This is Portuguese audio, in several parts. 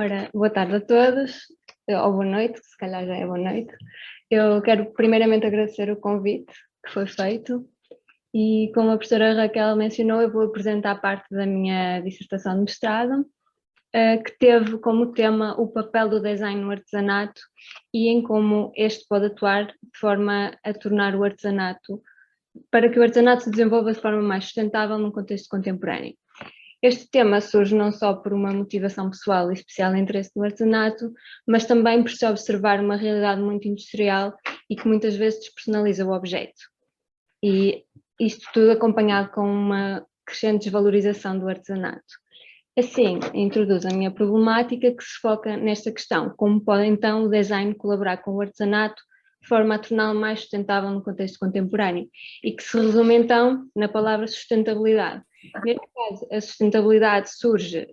Ora, boa tarde a todos, ou boa noite, se calhar já é boa noite. Eu quero primeiramente agradecer o convite que foi feito e, como a professora Raquel mencionou, eu vou apresentar parte da minha dissertação de mestrado, que teve como tema o papel do design no artesanato e em como este pode atuar de forma a tornar o artesanato, para que o artesanato se desenvolva de forma mais sustentável num contexto contemporâneo. Este tema surge não só por uma motivação pessoal e especial interesse no artesanato, mas também por se observar uma realidade muito industrial e que muitas vezes despersonaliza o objeto. E isto tudo acompanhado com uma crescente desvalorização do artesanato. Assim, introduz a minha problemática que se foca nesta questão: como pode então o design colaborar com o artesanato de forma a torná-lo mais sustentável no contexto contemporâneo, e que se resume então na palavra sustentabilidade. Neste caso, a sustentabilidade surge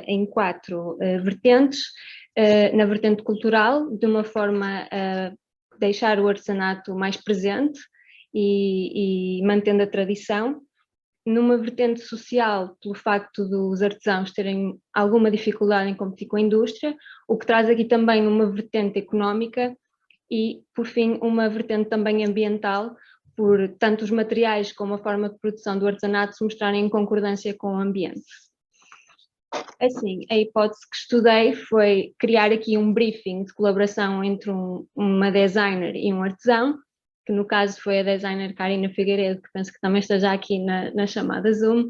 em quatro vertentes. Na vertente cultural, de uma forma a deixar o artesanato mais presente e mantendo a tradição. Numa vertente social, pelo facto dos artesãos terem alguma dificuldade em competir com a indústria, o que traz aqui também uma vertente económica e, por fim, uma vertente também ambiental, por tanto os materiais como a forma de produção do artesanato se mostrarem em concordância com o ambiente. Assim, a hipótese que estudei foi criar aqui um briefing de colaboração entre uma designer e um artesão, que no caso foi a designer Karina Figueiredo, que penso que também esteja aqui na chamada Zoom,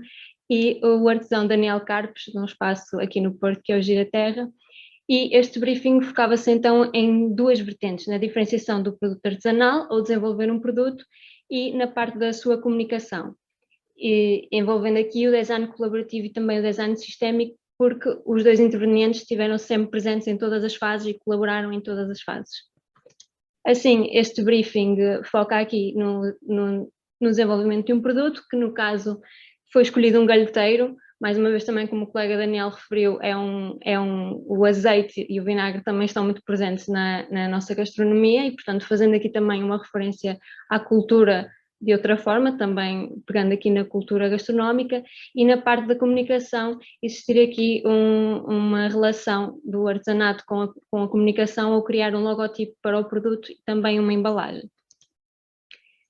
e o artesão Daniel Carpes, de um espaço aqui no Porto, que é o Gira Terra. E este briefing focava-se então em duas vertentes: na diferenciação do produto artesanal, ou desenvolver um produto, e na parte da sua comunicação, envolvendo aqui o design colaborativo e também o design sistémico, porque os dois intervenientes estiveram sempre presentes em todas as fases e colaboraram em todas as fases. Assim, este briefing foca aqui no desenvolvimento de um produto, que no caso foi escolhido um galheteiro. Mais uma vez também, como o colega Daniel referiu, o azeite e o vinagre também estão muito presentes na nossa gastronomia e, portanto, fazendo aqui também uma referência à cultura de outra forma, também pegando aqui na cultura gastronómica. E na parte da comunicação, existir aqui uma relação do artesanato com a comunicação, ou criar um logotipo para o produto e também uma embalagem.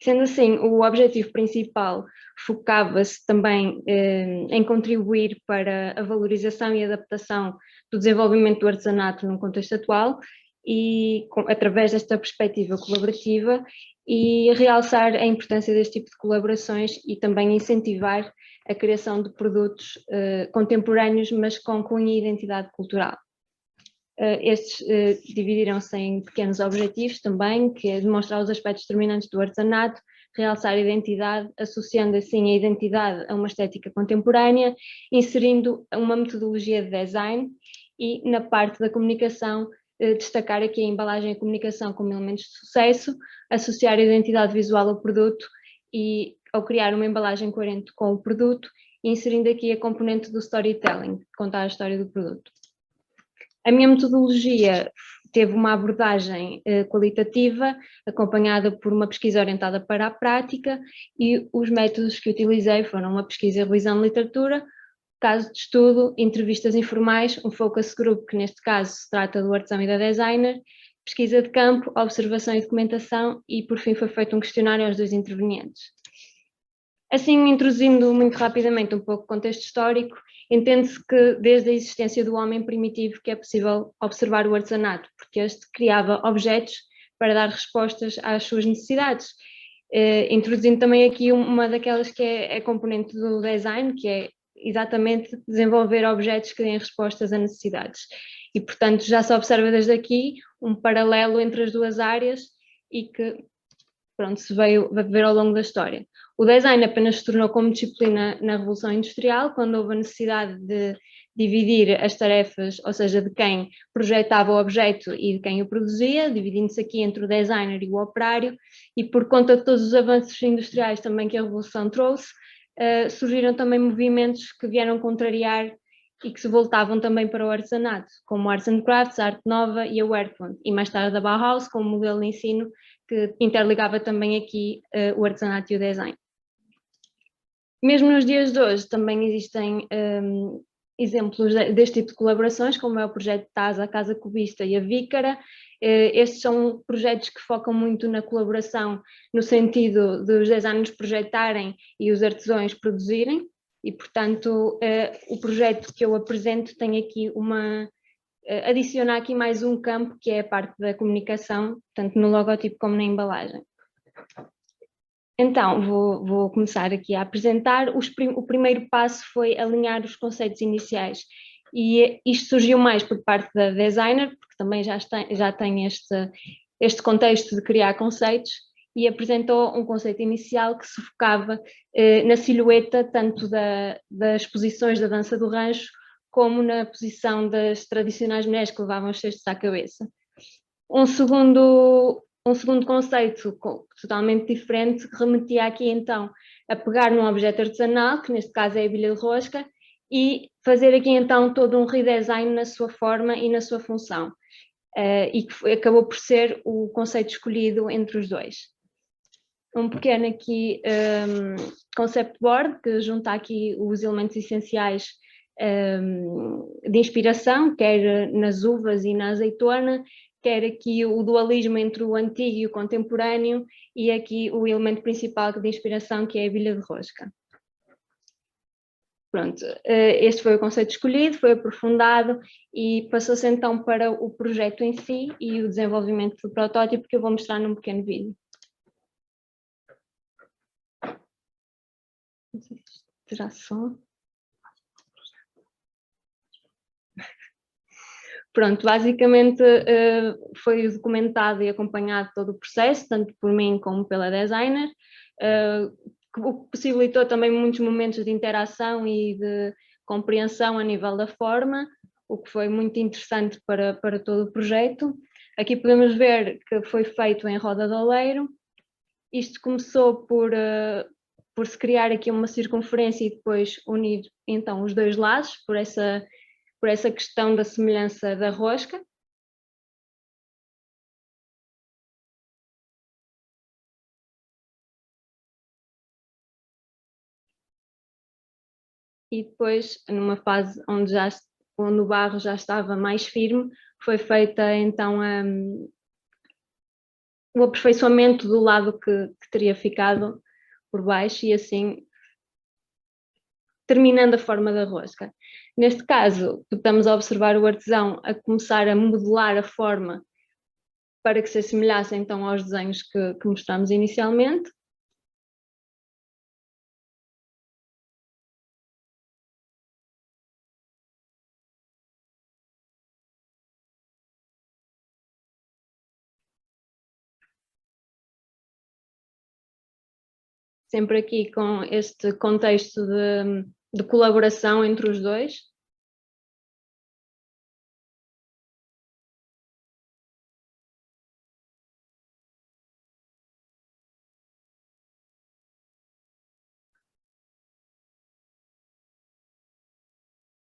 Sendo assim, o objetivo principal focava-se também em contribuir para a valorização e adaptação do desenvolvimento do artesanato num contexto atual, e através desta perspectiva colaborativa, e realçar a importância deste tipo de colaborações e também incentivar a criação de produtos contemporâneos, mas com cunho e identidade cultural. Estes dividiram-se em pequenos objetivos também, que é demonstrar os aspectos determinantes do artesanato, realçar a identidade, associando assim a identidade a uma estética contemporânea, inserindo uma metodologia de design, e na parte da comunicação, destacar aqui a embalagem e a comunicação como elementos de sucesso, associar a identidade visual ao produto e ao criar uma embalagem coerente com o produto, inserindo aqui a componente do storytelling, contar a história do produto. A minha metodologia teve uma abordagem qualitativa, acompanhada por uma pesquisa orientada para a prática, e os métodos que utilizei foram uma pesquisa e revisão de literatura, caso de estudo, entrevistas informais, um focus group, que neste caso se trata do artesão e da designer, pesquisa de campo, observação e documentação, e por fim foi feito um questionário aos dois intervenientes. Assim, introduzindo muito rapidamente um pouco o contexto histórico, entende-se que desde a existência do homem primitivo que é possível observar o artesanato, porque este criava objetos para dar respostas às suas necessidades, introduzindo também aqui uma daquelas que é a componente do design, que é exatamente desenvolver objetos que deem respostas a necessidades. E, portanto, já se observa desde aqui um paralelo entre as duas áreas e que, pronto, se veio a ver ao longo da história. O design apenas se tornou como disciplina na Revolução Industrial, quando houve a necessidade de dividir as tarefas, ou seja, de quem projetava o objeto e de quem o produzia, dividindo-se aqui entre o designer e o operário, e por conta de todos os avanços industriais também que a Revolução trouxe, surgiram também movimentos que vieram contrariar e que se voltavam também para o artesanato, como Arts and Crafts, a Arte Nova e a Werkbund, e mais tarde a Bauhaus, como modelo de ensino que interligava também aqui o artesanato e o design. Mesmo nos dias de hoje também existem exemplos deste tipo de colaborações, como é o projeto TAS, a Casa Cubista e a Vícara. Estes são projetos que focam muito na colaboração, no sentido de os designers projetarem e os artesãos produzirem, e portanto o projeto que eu apresento tem aqui adiciona aqui mais um campo, que é a parte da comunicação, tanto no logotipo como na embalagem. Então, vou começar aqui a apresentar. O primeiro passo foi alinhar os conceitos iniciais, e isto surgiu mais por parte da designer, porque também já tem este contexto de criar conceitos, e apresentou um conceito inicial que se focava na silhueta, tanto das posições da dança do rancho, como na posição das tradicionais mulheres que levavam os cestos à cabeça. Um segundo conceito totalmente diferente remetia aqui então a pegar num objeto artesanal, que neste caso é a bilha de rosca, e fazer aqui então todo um redesign na sua forma e na sua função, e que acabou por ser o conceito escolhido entre os dois. Um pequeno aqui concept board, que junta aqui os elementos essenciais de inspiração, quer nas uvas e na azeitona, quer aqui o dualismo entre o antigo e o contemporâneo, e aqui o elemento principal de inspiração, que é a bilha de rosca. Pronto, este foi o conceito escolhido, foi aprofundado e passou-se então para o projeto em si e o desenvolvimento do protótipo, que eu vou mostrar num pequeno vídeo. Não sei se terá som. Pronto, basicamente foi documentado e acompanhado todo o processo, tanto por mim como pela designer, o que possibilitou também muitos momentos de interação e de compreensão a nível da forma, o que foi muito interessante para todo o projeto. Aqui podemos ver que foi feito em roda de oleiro. Isto começou por se criar aqui uma circunferência e depois unir então os dois lados, por essa questão da semelhança da rosca. E depois, numa fase onde o barro já estava mais firme, foi feita então o aperfeiçoamento do lado que teria ficado por baixo, e assim terminando a forma da rosca. Neste caso, estamos a observar o artesão a começar a modelar a forma para que se assemelhasse então aos desenhos que mostramos inicialmente. Sempre aqui com este contexto de colaboração entre os dois.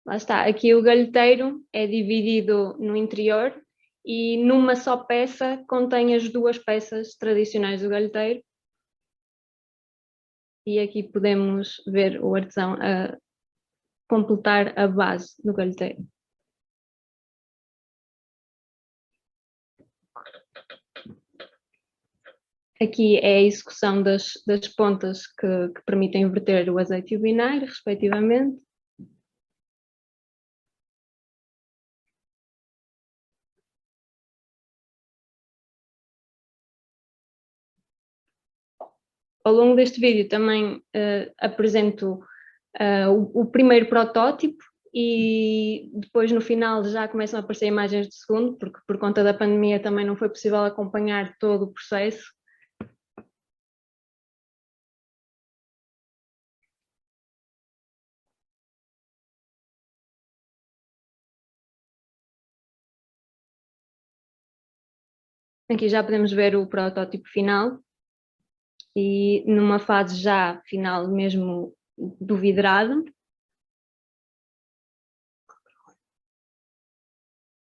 Lá está, aqui o galheteiro é dividido no interior e numa só peça contém as duas peças tradicionais do galheteiro. E aqui podemos ver o artesão a completar a base do galheteiro. Aqui é a execução das pontas que permitem verter o azeite e o vinagre, respectivamente. Ao longo deste vídeo também apresento o primeiro protótipo, e depois no final já começam a aparecer imagens do segundo, porque por conta da pandemia também não foi possível acompanhar todo o processo. Aqui já podemos ver o protótipo final, e numa fase já final mesmo do vidrado,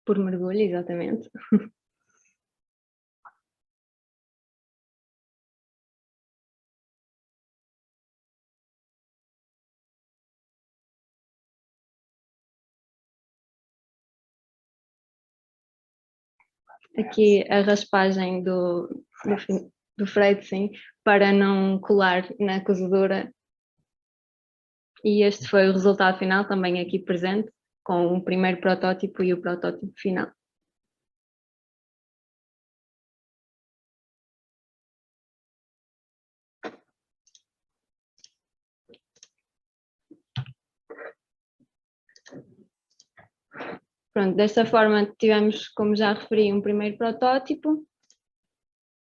por mergulho, exatamente. aqui a raspagem do freite, para não colar na cozedura. E este foi o resultado final, também aqui presente, com o primeiro protótipo e o protótipo final. Pronto, desta forma tivemos, como já referi, um primeiro protótipo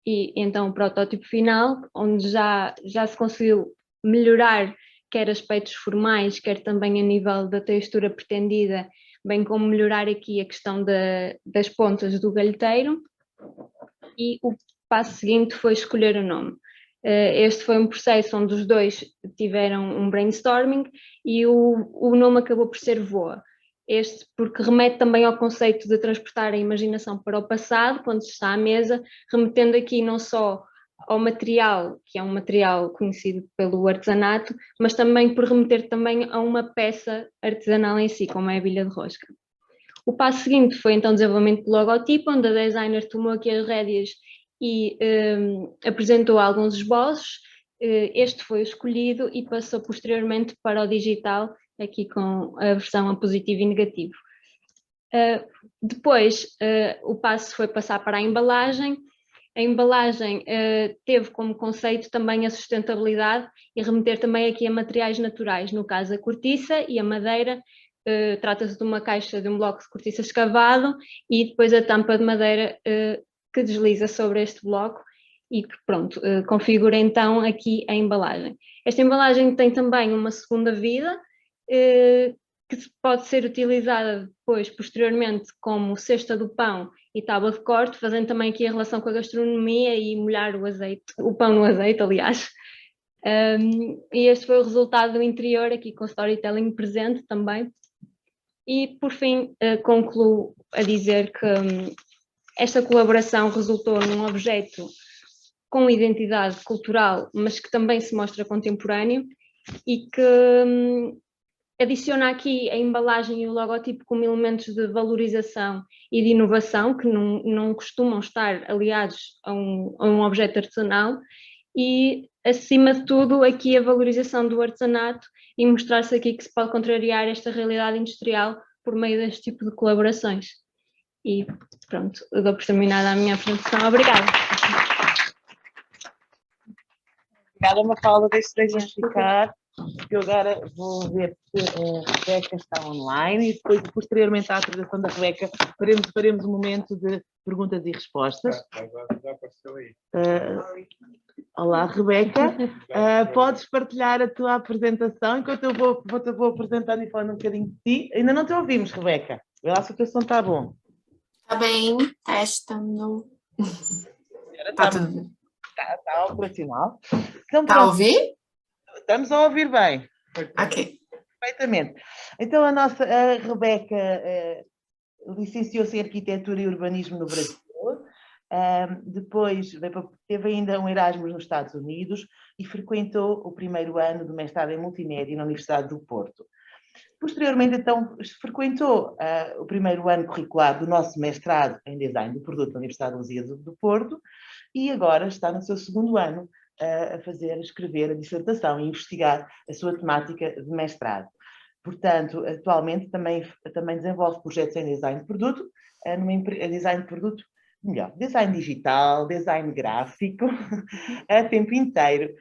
e então o protótipo final, onde já se conseguiu melhorar quer aspectos formais, quer também a nível da textura pretendida, bem como melhorar aqui a questão das pontas do galheteiro. E o passo seguinte foi escolher o nome. Este foi um processo onde os dois tiveram um brainstorming e o nome acabou por ser Voa. Este porque remete também ao conceito de transportar a imaginação para o passado, quando se está à mesa, remetendo aqui não só ao material, que é um material conhecido pelo artesanato, mas também por remeter também a uma peça artesanal em si, como é a bilha de rosca. O passo seguinte foi então o desenvolvimento do logotipo, onde a designer tomou aqui as rédeas e apresentou alguns esboços. Este foi o escolhido e passou posteriormente para o digital, aqui com a versão a positivo e negativo. Depois, o passo foi passar para a embalagem. A embalagem teve como conceito também a sustentabilidade e remeter também aqui a materiais naturais, no caso a cortiça e a madeira. Trata-se de uma caixa de um bloco de cortiça escavado e depois a tampa de madeira que desliza sobre este bloco e que, pronto, configura então aqui a embalagem. Esta embalagem tem também uma segunda vida, que pode ser utilizada depois, posteriormente, como cesta do pão e tábua de corte, fazendo também aqui a relação com a gastronomia e molhar o pão no azeite, aliás. E este foi o resultado do interior, aqui com storytelling presente também. E, por fim, concluo a dizer que esta colaboração resultou num objeto com identidade cultural, mas que também se mostra contemporâneo e que adiciona aqui a embalagem e o logotipo como elementos de valorização e de inovação que não costumam estar aliados a um objeto artesanal e, acima de tudo, aqui a valorização do artesanato e mostrar-se aqui que se pode contrariar esta realidade industrial por meio deste tipo de colaborações. E pronto, eu dou por terminada a minha apresentação. Obrigada. Obrigada, Mafalda, deixa-me ficar. Eu agora vou ver se a Rebeca está online e depois, posteriormente à apresentação da Rebeca, faremos um momento de perguntas e respostas. Já apareceu aí. Olá, Rebeca. Podes partilhar a tua apresentação enquanto eu vou apresentando e falando um bocadinho de ti. Ainda não te ouvimos, Rebeca. Vê lá se o teu som está bom. Está bem, testando. Está tudo bem. Está operacional. Então, Está a ouvir? Estamos a ouvir bem. Ok. Perfeitamente. Então, a Rebeca licenciou-se em Arquitetura e Urbanismo no Brasil. Depois teve ainda um Erasmus nos Estados Unidos e frequentou o primeiro ano do mestrado em Multimédia na Universidade do Porto. Posteriormente, então, frequentou o primeiro ano curricular do nosso mestrado em Design do Produto na Universidade de Lusíada do Porto e agora está no seu segundo ano a escrever a dissertação e investigar a sua temática de mestrado. Portanto, atualmente também desenvolve projetos em design de produto, design digital, design gráfico, a tempo inteiro,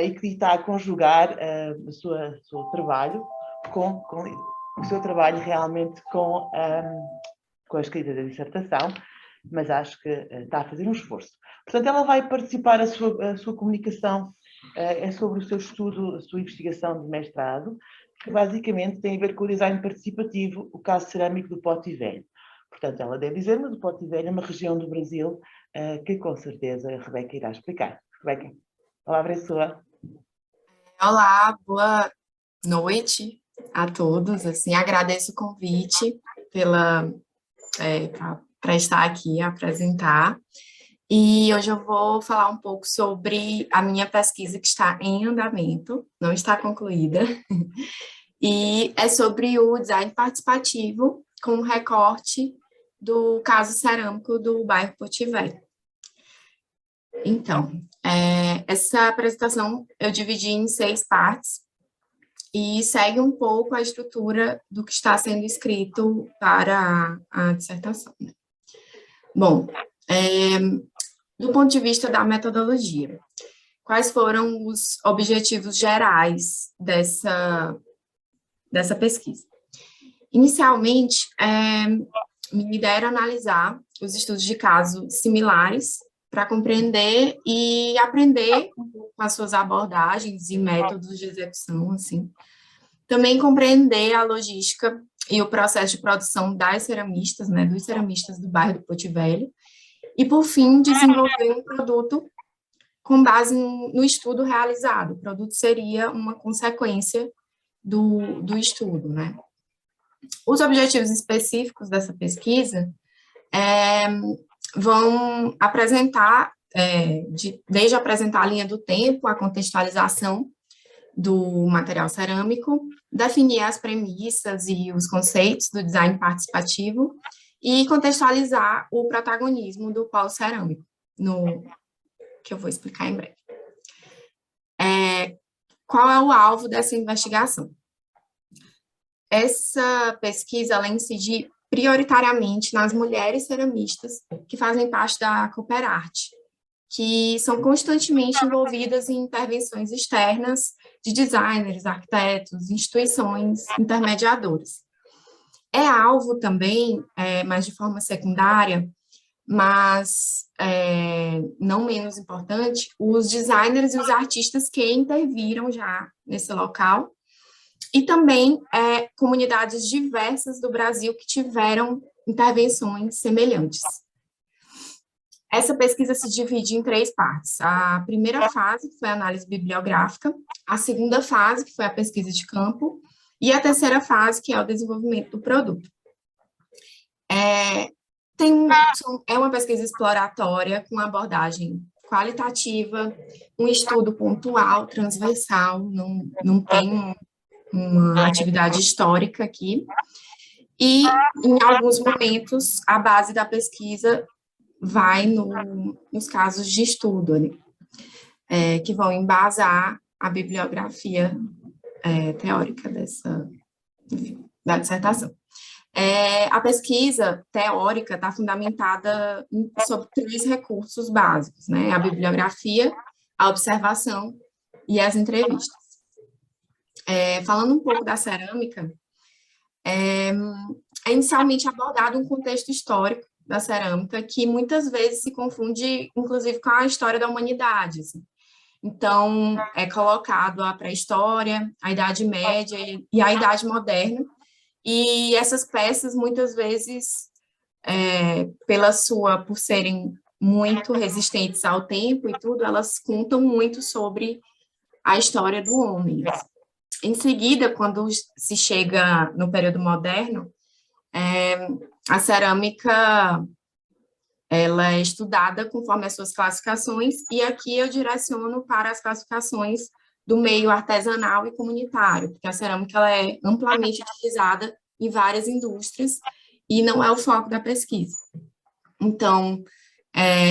e que está a conjugar o seu trabalho o seu trabalho realmente com a escrita da dissertação, mas acho que está a fazer um esforço. Portanto, ela vai participar, a sua comunicação é sobre o seu estudo, a sua investigação de mestrado, que basicamente tem a ver com o design participativo, o caso cerâmico do Pote Velho. Portanto, ela deve dizer-me do Pote Velho é uma região do Brasil que com certeza a Rebeca irá explicar. Rebeca, a palavra é sua. Olá, boa noite a todos. Assim, agradeço o convite para estar aqui a apresentar. E hoje eu vou falar um pouco sobre a minha pesquisa que está em andamento, não está concluída, e é sobre o design participativo com recorte do caso cerâmico do bairro Porto Velho. Então, essa apresentação eu dividi em 6 partes e segue um pouco a estrutura do que está sendo escrito para a dissertação. Bom, do ponto de vista da metodologia, quais foram os objetivos gerais dessa pesquisa? Inicialmente, minha ideia era analisar os estudos de caso similares para compreender e aprender com as suas abordagens e métodos de execução, assim. Também compreender a logística e o processo de produção das ceramistas, né, dos ceramistas do bairro do Porto Velho, e, por fim, desenvolver um produto com base no estudo realizado. O produto seria uma consequência do estudo, né? Os objetivos específicos dessa pesquisa vão apresentar, desde apresentar a linha do tempo, a contextualização do material cerâmico, definir as premissas e os conceitos do design participativo e contextualizar o protagonismo do polo cerâmico, que eu vou explicar em breve. Qual é o alvo dessa investigação? Essa pesquisa, ela incide prioritariamente nas mulheres ceramistas que fazem parte da Cooperarte, que são constantemente envolvidas em intervenções externas de designers, arquitetos, instituições intermediadoras. É alvo também, mas de forma secundária, mas não menos importante, os designers e os artistas que interviram já nesse local, e também comunidades diversas do Brasil que tiveram intervenções semelhantes. Essa pesquisa se divide em 3 partes. A primeira fase, que foi a análise bibliográfica, a segunda fase, que foi a pesquisa de campo, e a terceira fase, que é o desenvolvimento do produto. É uma pesquisa exploratória com abordagem qualitativa, um estudo pontual, transversal, não tem uma atividade histórica aqui, e, em alguns momentos, a base da pesquisa vai nos casos de estudo, que vão embasar a bibliografia teórica da dissertação. A pesquisa teórica está fundamentada sobre 3 recursos básicos, né? A bibliografia, a observação e as entrevistas. Falando um pouco da cerâmica, é inicialmente abordado um contexto histórico da cerâmica que muitas vezes se confunde, inclusive, com a história da humanidade, assim. Então, é colocado a pré-história, a Idade Média e a Idade Moderna, e essas peças, muitas vezes, por serem muito resistentes ao tempo e tudo, elas contam muito sobre a história do homem. Em seguida, quando se chega no período moderno, a cerâmica ela é estudada conforme as suas classificações, e aqui eu direciono para as classificações do meio artesanal e comunitário, porque a cerâmica ela é amplamente utilizada em várias indústrias e não é o foco da pesquisa. Então,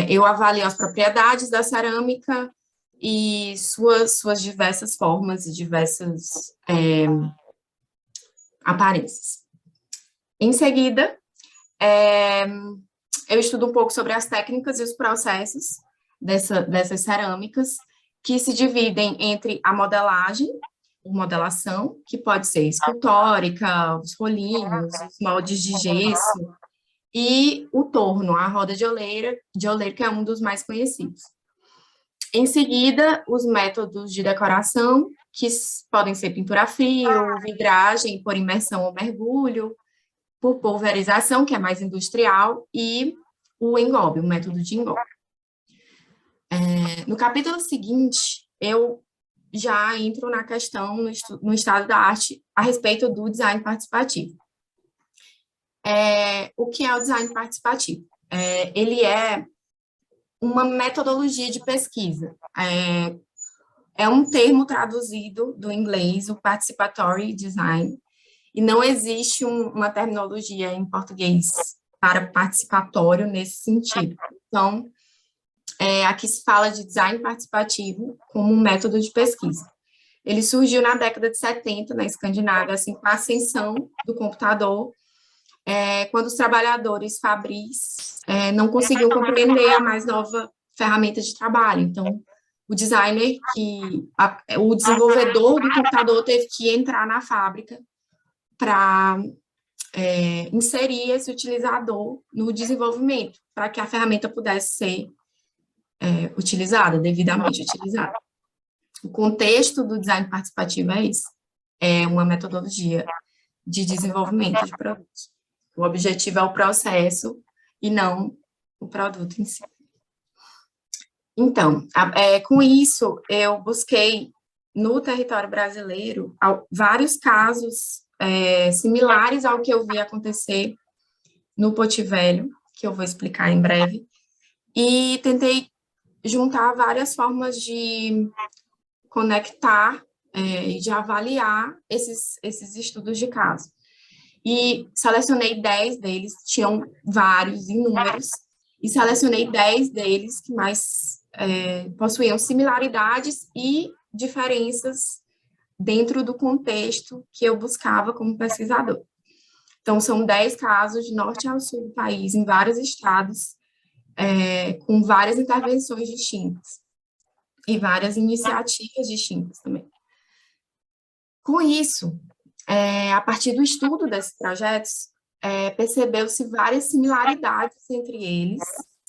eu avalio as propriedades da cerâmica e suas diversas formas e diversas aparências. Em seguida, eu estudo um pouco sobre as técnicas e os processos dessas cerâmicas, que se dividem entre a modelagem, modelação, que pode ser escultórica, os rolinhos, os moldes de gesso, e o torno, a roda de oleira, que é um dos mais conhecidos. Em seguida, os métodos de decoração, que podem ser pintura a frio, vidragem por imersão ou mergulho, por pulverização, que é mais industrial, e o engobe, o método de engobe. No capítulo seguinte, eu já entro na questão, no estado da arte, a respeito do design participativo. O que é o design participativo? Ele é uma metodologia de pesquisa. É um termo traduzido do inglês, o participatory design, e não existe uma terminologia em português para participatório nesse sentido. Então, aqui se fala de design participativo como um método de pesquisa. Ele surgiu na década de 70, na Escandinávia, assim, com a ascensão do computador, quando os trabalhadores fabris não conseguiam compreender a mais nova ferramenta de trabalho. Então, o designer, o desenvolvedor do computador teve que entrar na fábrica para inserir esse utilizador no desenvolvimento, para que a ferramenta pudesse ser utilizada, devidamente utilizada. O contexto do design participativo é isso, é uma metodologia de desenvolvimento de produtos. O objetivo é o processo e não o produto em si. Então, com isso, eu busquei no território brasileiro vários casos similares ao que eu vi acontecer no Poti Velho, que eu vou explicar em breve, e tentei juntar várias formas de conectar e de avaliar esses estudos de caso. E selecionei 10 deles, tinham vários, inúmeros, e selecionei 10 deles que mais possuíam similaridades e diferenças dentro do contexto que eu buscava como pesquisador. Então, são 10 casos de norte ao sul do país, em vários estados, com várias intervenções distintas e várias iniciativas distintas também. Com isso, a partir do estudo desses projetos, percebeu-se várias similaridades entre eles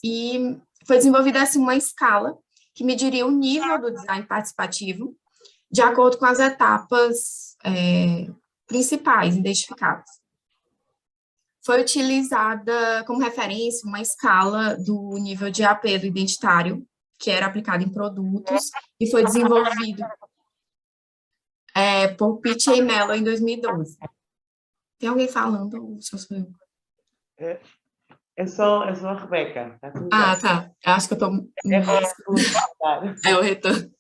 e foi desenvolvida assim, uma escala que mediria o nível do design participativo de acordo com as etapas principais identificadas. Foi utilizada como referência uma escala do nível de apelo identitário, que era aplicado em produtos, e foi desenvolvido por Pitt e Mello em 2012. Tem alguém falando ou só sou eu? É só a Rebeca. Tá tudo Ah, bem. tá. Acho que eu estou... É o retorno.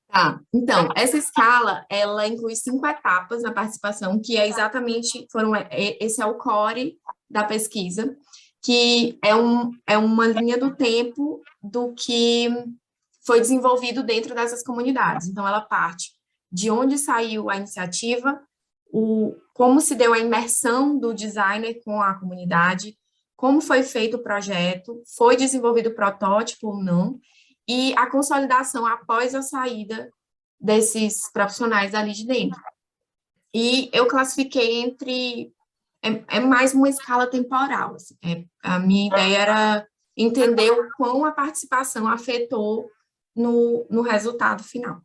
Tá. Então, essa escala, ela inclui 5 etapas na participação, que é exatamente... esse é o core da pesquisa, que é uma linha do tempo do que foi desenvolvido dentro dessas comunidades. Então, ela parte de onde saiu a iniciativa, como se deu a imersão do designer com a comunidade, como foi feito o projeto, foi desenvolvido o protótipo ou não, e a consolidação após a saída desses profissionais ali de dentro. E eu classifiquei entre... É mais uma escala temporal. Assim, a minha ideia era entender o quão a participação afetou no resultado final.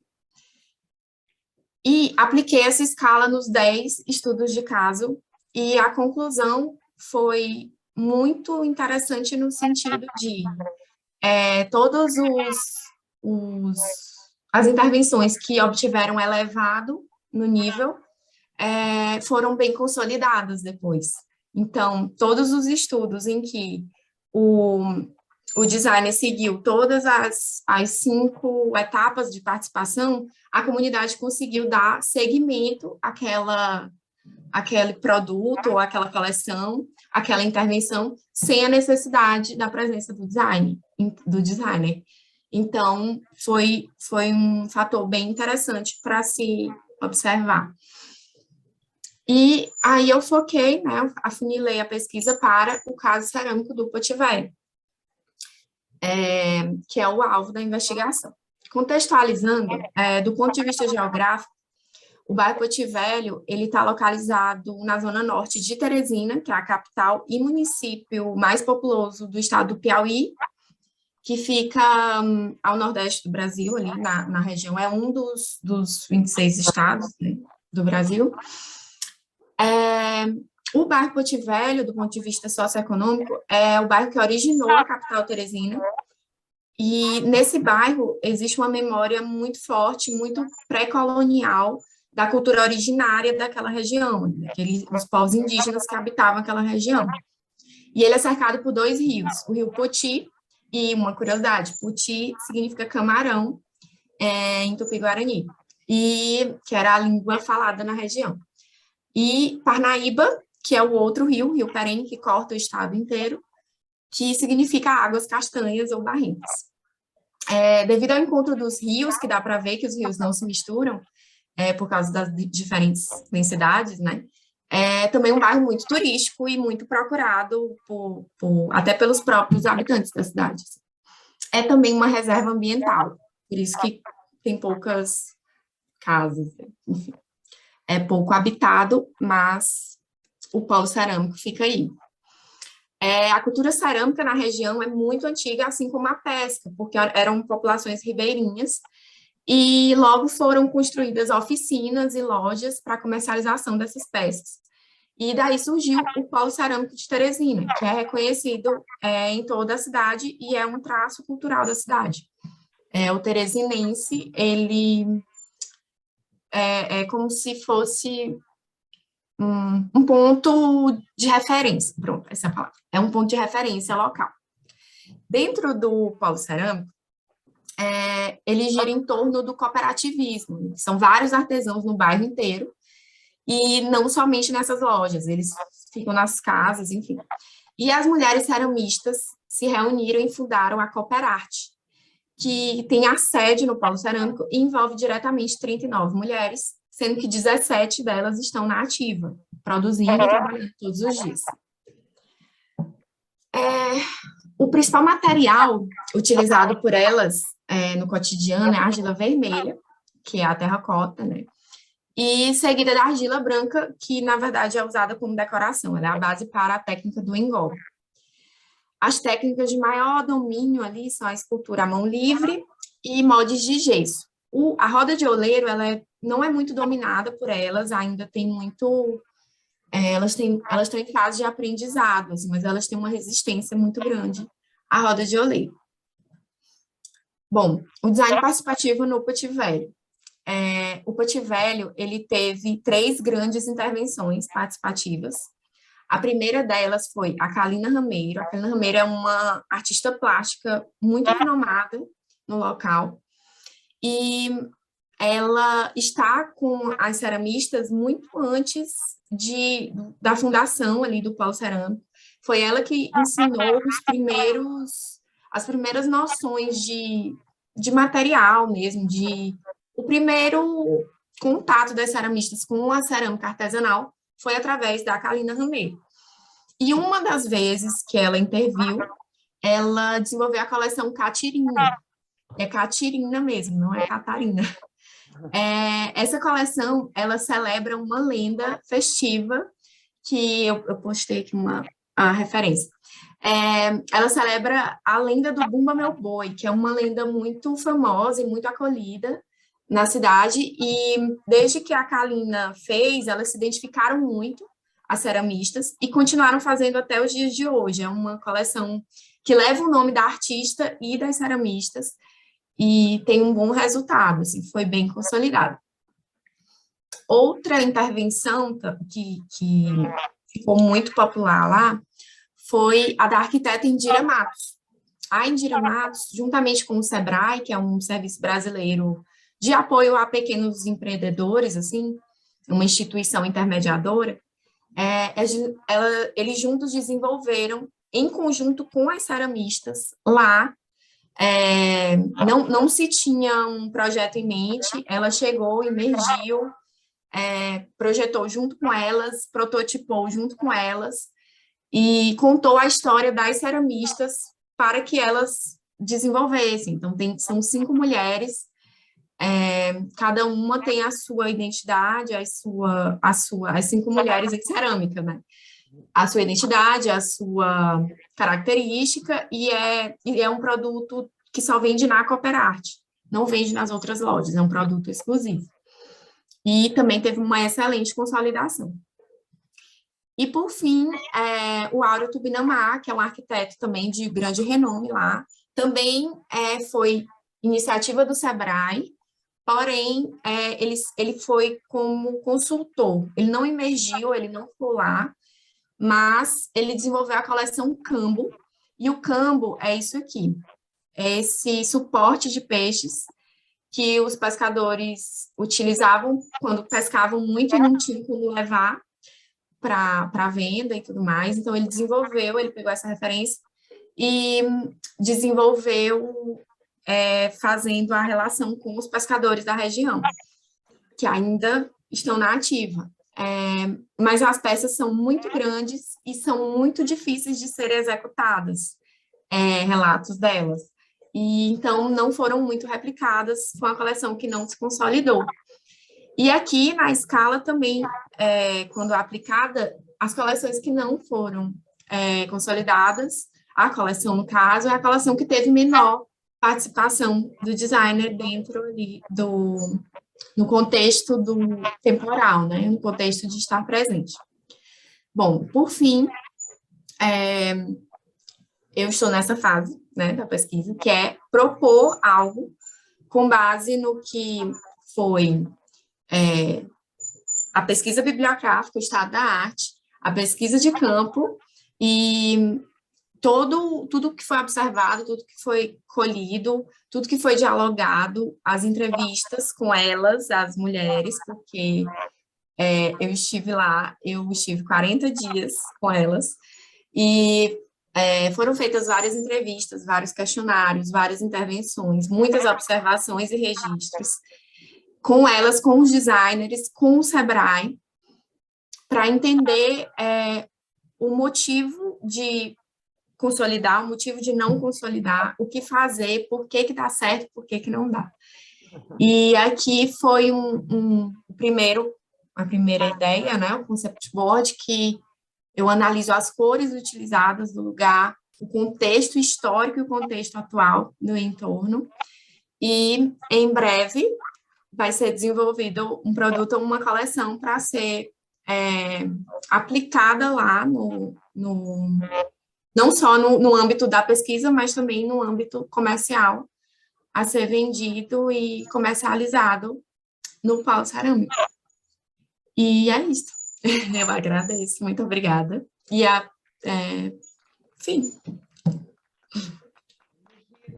E apliquei essa escala nos 10 estudos de caso, e a conclusão foi muito interessante no sentido de todas as intervenções que obtiveram elevado no nível foram bem consolidadas depois. Então, todos os estudos em que o designer seguiu todas as 5 etapas de participação, a comunidade conseguiu dar seguimento àquele produto ou àquela coleção, àquela intervenção, sem a necessidade da presença do designer. Então, foi um fator bem interessante para se observar. E aí eu foquei, né, afunilei a pesquisa para o caso cerâmico do Poti Velho, que é o alvo da investigação. Contextualizando, do ponto de vista geográfico, o bairro Poti Velho, ele está localizado na zona norte de Teresina, que é a capital e município mais populoso do estado do Piauí, que fica ao nordeste do Brasil, ali na região, é um dos 26 estados, né, do Brasil. O bairro Poti Velho, do ponto de vista socioeconômico, é o bairro que originou a capital Teresina, e nesse bairro existe uma memória muito forte, muito pré-colonial, da cultura originária daquela região, os povos indígenas que habitavam aquela região. E ele é cercado por 2 rios, o rio Poti, e uma curiosidade, Poti significa camarão em Tupi-Guarani, que era a língua falada na região. E Parnaíba, que é o outro rio, Rio Perene, que corta o estado inteiro, que significa águas castanhas ou barrentas. Devido ao encontro dos rios, que dá para ver que os rios não se misturam, por causa das diferentes densidades, né? É também um bairro muito turístico e muito procurado até pelos próprios habitantes da cidade. É também uma reserva ambiental, por isso que tem poucas casas, enfim. É pouco habitado, mas o polo cerâmico fica aí. A cultura cerâmica na região é muito antiga, assim como a pesca, porque eram populações ribeirinhas, e logo foram construídas oficinas e lojas para comercialização dessas peças. E daí surgiu o Polo Cerâmico de Teresina, que é reconhecido em toda a cidade e é um traço cultural da cidade. O teresinense, ele é como se fosse um ponto de referência, pronto, essa é a palavra. É um ponto de referência local. Dentro do Polo Cerâmico, ele gira em torno do cooperativismo. São vários artesãos no bairro inteiro, e não somente nessas lojas, eles ficam nas casas, enfim. E as mulheres ceramistas se reuniram e fundaram a Cooperarte, que tem a sede no Polo Cerâmico e envolve diretamente 39 mulheres, sendo que 17 delas estão na ativa, produzindo e trabalhando todos os dias. O principal material utilizado por elas no cotidiano é a argila vermelha, que é a terracota, né? E seguida da argila branca, que na verdade é usada como decoração, ela é a base para a técnica do engolve. As técnicas de maior domínio ali são a escultura à mão livre e moldes de gesso. A roda de oleiro, ela não é muito dominada por elas, ainda tem muito... elas estão em fase de aprendizado, assim, mas elas têm uma resistência muito grande à roda de oleiro. Bom, o design participativo no Poti Velho. O Poti Velho, ele teve 3 grandes intervenções participativas. A primeira delas foi a Kalina Rameiro. A Kalina Rameiro é uma artista plástica muito renomada no local. E ela está com as ceramistas muito antes da fundação ali do Polo Cerâmico. Foi ela que ensinou as primeiras noções de material mesmo, o primeiro contato das ceramistas com a cerâmica artesanal foi através da Kalina Rameiro. E uma das vezes que ela interviu, ela desenvolveu a coleção Catirina. É Catirina mesmo, não é Catarina. Essa coleção, ela celebra uma lenda festiva, que eu postei aqui a referência. Ela celebra a lenda do Bumba Meu Boi, que é uma lenda muito famosa e muito acolhida na cidade, e desde que a Kalina fez, elas se identificaram muito, as ceramistas, e continuaram fazendo até os dias de hoje. É uma coleção que leva o nome da artista e das ceramistas, e tem um bom resultado, assim, foi bem consolidado. Outra intervenção que ficou muito popular lá foi a da arquiteta Indira Matos. A Indira Matos, juntamente com o SEBRAE, que é um serviço brasileiro de apoio a pequenos empreendedores, assim, uma instituição intermediadora, eles juntos desenvolveram, em conjunto com as ceramistas, lá, não se tinha um projeto em mente, ela chegou, emergiu, projetou junto com elas, prototipou junto com elas, e contou a história das ceramistas para que elas desenvolvessem. Então, são 5 mulheres, cada uma tem a sua identidade, as 5 mulheres em cerâmica, né? A sua identidade, a sua característica, e é um produto que só vende na Cooperarte, não vende nas outras lojas, é um produto exclusivo. E também teve uma excelente consolidação. E, por fim, o Áureo Tubinamá, que é um arquiteto também de grande renome lá, também foi iniciativa do SEBRAE, porém, ele foi como consultor, ele não emergiu, ele não ficou lá, mas ele desenvolveu a coleção Cambo, e o Cambo é isso aqui, é esse suporte de peixes que os pescadores utilizavam quando pescavam muito e não tinham como levar, para venda e tudo mais. Então, ele pegou essa referência e desenvolveu fazendo a relação com os pescadores da região, que ainda estão na ativa. Mas as peças são muito grandes e são muito difíceis de serem executadas, relatos delas. E então não foram muito replicadas, foi uma coleção que não se consolidou. E aqui na escala também, quando aplicada, as coleções que não foram consolidadas, a coleção, no caso, é a coleção que teve menor participação do designer dentro ali no contexto do temporal, né? No contexto de estar presente. Bom, por fim, eu estou nessa fase, né, da pesquisa, que é propor algo com base no que foi a pesquisa bibliográfica, o estado da arte, a pesquisa de campo e tudo que foi observado, tudo que foi colhido, tudo que foi dialogado, as entrevistas com elas, as mulheres, porque eu estive lá, eu estive 40 dias com elas, e foram feitas várias entrevistas, vários questionários, várias intervenções, muitas observações e registros, com elas, com os designers, com o Sebrae, para entender o motivo de consolidar, o motivo de não consolidar, o que fazer, por que dá certo, por que não dá. E aqui foi a primeira ideia, né, o concept board, que eu analiso as cores utilizadas no lugar, o contexto histórico e o contexto atual do entorno, e em breve vai ser desenvolvido um produto ou uma coleção para ser aplicada lá não só no âmbito da pesquisa, mas também no âmbito comercial, a ser vendido e comercializado no pau cerâmico. E é isso. Eu agradeço, muito obrigada. E, enfim.